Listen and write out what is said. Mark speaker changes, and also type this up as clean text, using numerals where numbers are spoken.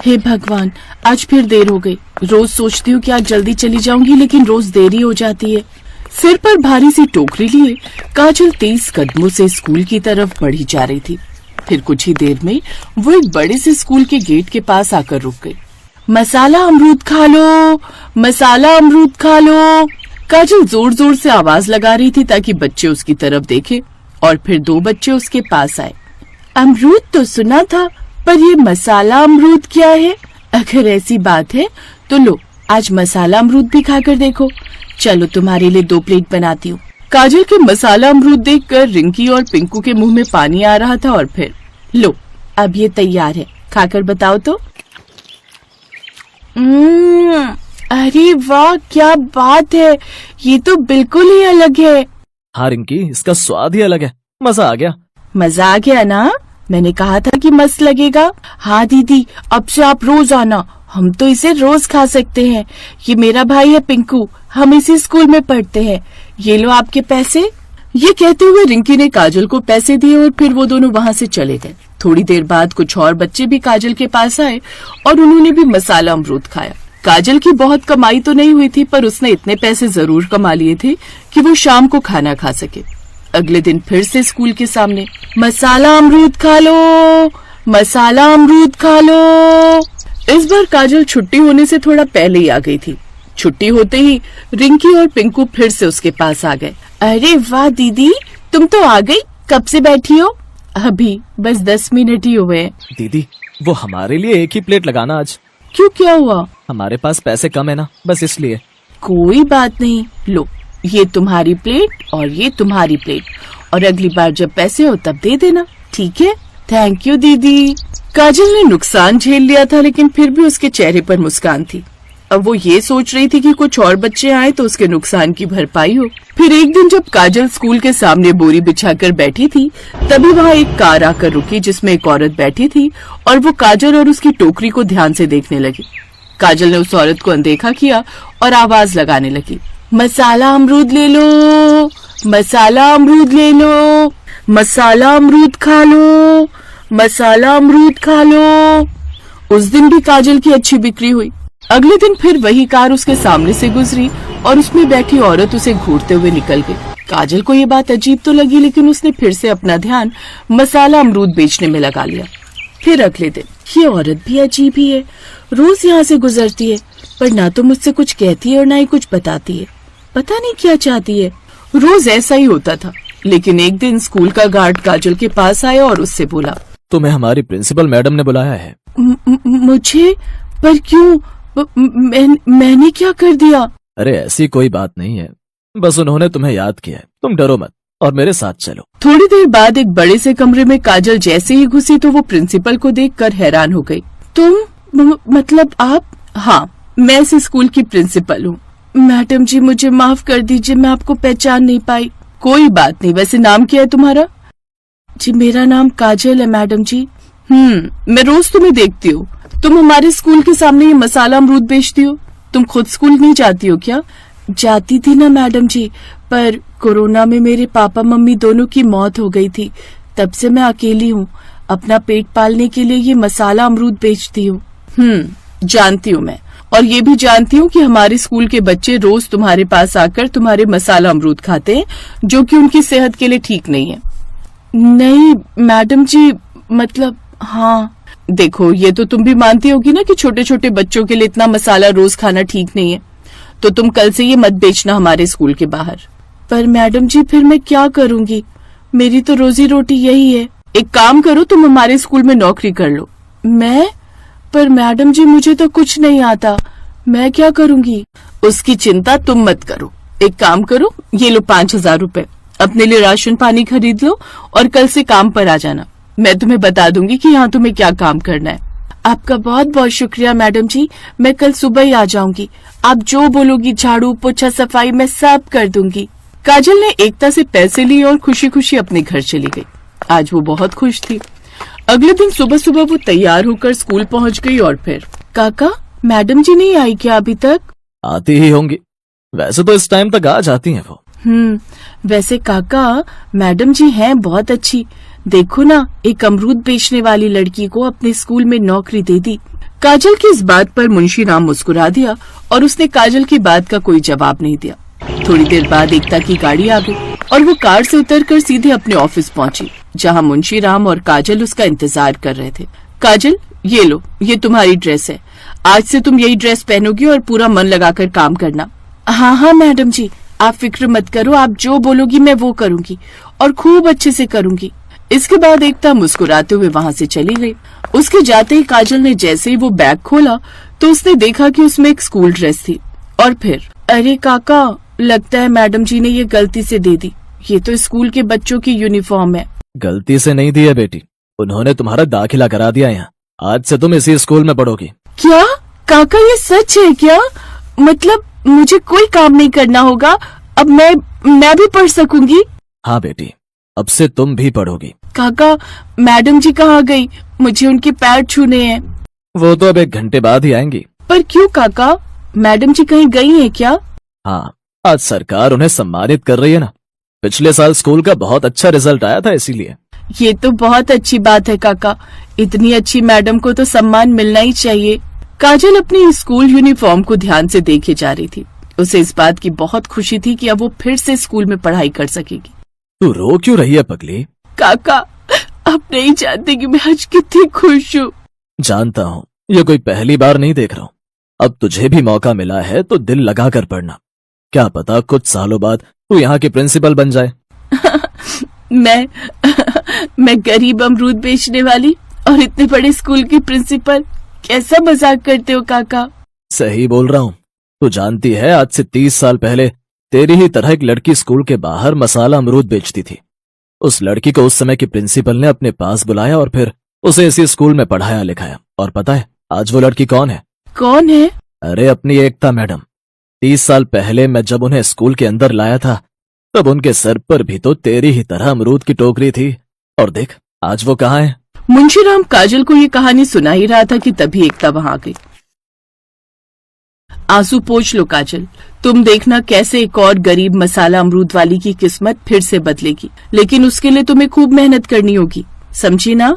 Speaker 1: हे भगवान, आज फिर देर हो गई। रोज सोचती हूँ कि आज जल्दी चली जाऊंगी, लेकिन रोज देरी हो जाती है। सिर पर भारी सी टोकरी लिए काजल तेज कदमों से स्कूल की तरफ बढ़ी जा रही थी। फिर कुछ ही देर में वो एक बड़े से स्कूल के गेट के पास आकर रुक गई। मसाला अमरूद खा लो, मसाला अमरूद खा लो। काजल जोर जोर से आवाज लगा रही थी ताकि बच्चे उसकी तरफ देखें, और फिर 2 बच्चे उसके पास आए। अमरूद तो सुना था, पर ये मसाला अमरूद क्या है? अगर ऐसी बात है तो लो, आज मसाला अमरूद भी खाकर देखो। चलो, तुम्हारे लिए 2 प्लेट बनाती हूँ। काजल के मसाला अमरूद देखकर रिंकी और पिंकू के मुंह में पानी आ रहा था। और फिर लो, अब ये तैयार है, खाकर बताओ तो। अरे वाह, क्या बात है, ये तो बिल्कुल ही अलग है।
Speaker 2: हाँ रिंकी, इसका स्वाद ही अलग है। मजा आ गया।
Speaker 1: मजा आ गया ना? मैंने कहा था कि मस्त लगेगा। हाँ दीदी, अब से आप रोज आना, हम तो इसे रोज खा सकते हैं। ये मेरा भाई है पिंकू, हम इसी स्कूल में पढ़ते हैं। ये लो आपके पैसे। ये कहते हुए रिंकी ने काजल को पैसे दिए और फिर वो दोनों वहाँ से चले गए। थोड़ी देर बाद कुछ और बच्चे भी काजल के पास आए और उन्होंने भी मसाला अमरूद खाया। काजल की बहुत कमाई तो नहीं हुई थी, पर उसने इतने पैसे जरूर कमा लिए थे कि वो शाम को खाना खा सके। अगले दिन फिर से स्कूल के सामने मसाला अमरूद खा लो, मसाला अमरूद खा लो। इस बार काजल छुट्टी होने से थोड़ा पहले ही आ गई थी। छुट्टी होते ही रिंकी और पिंकू फिर से उसके पास आ गए। अरे वाह दीदी, तुम तो आ गई, कब से बैठी हो? अभी बस 10 मिनट ही हुए।
Speaker 2: दीदी, वो हमारे लिए एक ही प्लेट लगाना आज।
Speaker 1: क्यों, क्या हुआ?
Speaker 2: हमारे पास पैसे कम है ना, बस इसलिए।
Speaker 1: कोई बात नहीं, लो, ये तुम्हारी प्लेट और ये तुम्हारी प्लेट, और अगली बार जब पैसे हो तब दे देना, ठीक है? थैंक यू दीदी। काजल ने नुकसान झेल लिया था, लेकिन फिर भी उसके चेहरे पर मुस्कान थी। अब वो ये सोच रही थी कि कुछ और बच्चे आए तो उसके नुकसान की भरपाई हो। फिर एक दिन जब काजल स्कूल के सामने बोरी बिछाकर बैठी थी, तभी वहाँ एक कार आकर रुकी जिसमें एक औरत बैठी थी, और वो काजल और उसकी टोकरी को ध्यान से देखने लगी। काजल ने उस औरत को अनदेखा किया और आवाज लगाने लगी, मसाला अमरूद ले लो, मसाला अमरूद ले लो, मसाला अमरूद खा लो, मसाला अमरूद खा लो। उस दिन भी काजल की अच्छी बिक्री हुई। अगले दिन फिर वही कार उसके सामने से गुजरी और उसमें बैठी औरत उसे घूरते हुए निकल गई। काजल को ये बात अजीब तो लगी, लेकिन उसने फिर से अपना ध्यान मसाला अमरूद बेचने में लगा लिया। फिर अगले दिन, ये औरत भी अजीब ही है, रोज यहाँ से गुजरती है, पर ना तो मुझसे कुछ कहती है और ना ही कुछ बताती है। पता नहीं क्या चाहती है। रोज ऐसा ही होता था, लेकिन एक दिन स्कूल का गार्ड काजल के पास आया और उससे बोला,
Speaker 2: तुम्हें हमारी प्रिंसिपल मैडम ने बुलाया है।
Speaker 1: मुझे? पर क्यों? मैंने क्या कर दिया?
Speaker 2: अरे ऐसी कोई बात नहीं है, बस उन्होंने तुम्हें याद किया है। तुम डरो मत और मेरे साथ चलो।
Speaker 1: थोड़ी देर बाद एक बड़े से कमरे में काजल जैसे ही घुसी तो वो प्रिंसिपल को देखकर हैरान हो गई। तुम मतलब आप? हाँ, मैं इस स्कूल की प्रिंसिपल हूँ। मैडम जी, मुझे माफ कर दीजिए, मैं आपको पहचान नहीं पाई। कोई बात नहीं, वैसे नाम क्या है तुम्हारा? जी, मेरा नाम काजल है मैडम जी। मैं रोज तुम्हें देखती हूँ। तुम हमारे स्कूल के सामने ये मसाला अमरूद बेचती हो। तुम खुद स्कूल नहीं जाती हो क्या? जाती थी ना मैडम जी, पर कोरोना में मेरे पापा मम्मी दोनों की मौत हो गई थी, तब से मैं अकेली हूँ। अपना पेट पालने के लिए ये मसाला अमरूद बेचती हूँ। जानती हूँ मैं, और ये भी जानती हूँ कि हमारे स्कूल के बच्चे रोज तुम्हारे पास आकर तुम्हारे मसाला अमरूद खाते हैं, जो कि उनकी सेहत के लिए ठीक नहीं है। नहीं मैडम जी, मतलब हाँ। देखो, ये तो तुम भी मानती होगी ना कि छोटे छोटे बच्चों के लिए इतना मसाला रोज खाना ठीक नहीं है, तो तुम कल से ये मत बेचना हमारे स्कूल के बाहर। पर मैडम जी, फिर मैं क्या करूँगी? मेरी तो रोजी रोटी यही है। एक काम करो, तुम हमारे स्कूल में नौकरी कर लो। मैं? पर मैडम जी, मुझे तो कुछ नहीं आता, मैं क्या करूँगी? उसकी चिंता तुम मत करो। एक काम करो, ये लो 5000 रुपए, अपने लिए राशन पानी खरीद लो और कल से काम पर आ जाना। मैं तुम्हें बता दूंगी कि यहाँ तुम्हें क्या काम करना है। आपका बहुत बहुत शुक्रिया मैडम जी, मैं कल सुबह ही आ जाऊंगी। आप जो बोलोगी, झाड़ू पोछा सफाई मैं सब कर दूंगी। काजल ने एकता से पैसे लिए और खुशी खुशी अपने घर चली गई। आज वो बहुत खुश थी। अगले दिन सुबह सुबह वो तैयार होकर स्कूल पहुँच गई। और फिर, काका, मैडम जी नहीं आई क्या अभी तक?
Speaker 2: आती ही होंगी, वैसे तो इस टाइम तक आ जाती हैं वो।
Speaker 1: वैसे काका, मैडम जी हैं बहुत अच्छी, देखो ना, एक अमरूद बेचने वाली लड़की को अपने स्कूल में नौकरी दे दी। काजल की इस बात पर मुंशीराम मुस्कुरा दिया और उसने काजल की बात का कोई जवाब नहीं दिया। थोड़ी देर बाद एकता की गाड़ी आ गई और वो कार से उतरकर सीधे अपने ऑफिस पहुंची, जहां मुंशीराम और काजल उसका इंतजार कर रहे थे। काजल, ये लो, ये तुम्हारी ड्रेस है। आज से तुम यही ड्रेस पहनोगी और पूरा मन लगाकर काम करना। हाँ हाँ मैडम जी, आप फिक्र मत करो, आप जो बोलोगी मैं वो करूंगी और खूब अच्छे से करूंगी। इसके बाद एकता मुस्कुराते हुए वहां से चली गई। उसके जाते ही काजल ने जैसे ही वो बैग खोला तो उसने देखा कि उसमें एक स्कूल ड्रेस थी। और फिर, अरे काका, लगता है मैडम जी ने ये गलती से दे दी। ये तो स्कूल के बच्चों की यूनिफॉर्म है।
Speaker 2: गलती से नहीं दी है बेटी, उन्होंने तुम्हारा दाखिला करा दिया यहाँ। आज से तुम इसी स्कूल में पढ़ोगी।
Speaker 1: क्या काका, ये सच है क्या? मतलब मुझे कोई काम नहीं करना होगा, अब मैं भी पढ़ सकूंगी?
Speaker 2: हाँ बेटी, अब से तुम भी पढ़ोगी।
Speaker 1: काका, मैडम जी कहाँ गई? मुझे उनके पैर छूने हैं।
Speaker 2: वो तो अब 1 घंटे बाद ही आएंगी।
Speaker 1: पर क्यों काका, मैडम जी कहीं गई हैं क्या?
Speaker 2: हाँ, आज सरकार उन्हें सम्मानित कर रही है ना। पिछले साल स्कूल का बहुत अच्छा रिजल्ट आया था, इसीलिए।
Speaker 1: ये तो बहुत अच्छी बात है काका, इतनी अच्छी मैडम को तो सम्मान मिलना ही चाहिए। काजल अपनी स्कूल यूनिफॉर्म को ध्यान से देखे जा रही थी। उसे इस बात की बहुत खुशी थी कि अब वो फिर से स्कूल में पढ़ाई कर सकेगी।
Speaker 2: तू रो क्यों रही है पगली?
Speaker 1: काका, आप नहीं जानते कि मैं आज कितनी खुश हूँ।
Speaker 2: जानता हूँ, ये कोई पहली बार नहीं देख रहा हूँ। अब तुझे भी मौका मिला है तो दिल लगा कर पढ़ना। क्या पता कुछ सालों बाद तू यहाँ की प्रिंसिपल बन जाए।
Speaker 1: मैं गरीब अमरूद बेचने वाली और इतने बड़े स्कूल की प्रिंसिपल, कैसा मजाक करते हो काका?
Speaker 2: सही बोल रहा हूँ। तू जानती है, आज से 30 साल पहले तेरी ही तरह एक लड़की स्कूल के बाहर मसाला अमरूद बेचती थी। उस लड़की को उस समय की प्रिंसिपल ने अपने पास बुलाया और फिर उसे इसी स्कूल में पढ़ाया लिखाया। और पता है आज वो लड़की कौन है?
Speaker 1: कौन है?
Speaker 2: अरे अपनी एकता मैडम। 30 साल पहले मैं जब उन्हें स्कूल के अंदर लाया था तब उनके सर पर भी तो तेरी ही तरह अमरूद की टोकरी थी। और देख आज वो कहाँ है।
Speaker 1: मुंशीराम काजल को ये कहानी सुना ही रहा था कि तभी एकता वहां आ गई। आंसू पोंछ लो काजल, तुम देखना कैसे एक और गरीब मसाला अमरूद वाली की किस्मत फिर से बदलेगी, लेकिन उसके लिए तुम्हें खूब मेहनत करनी होगी, समझी ना?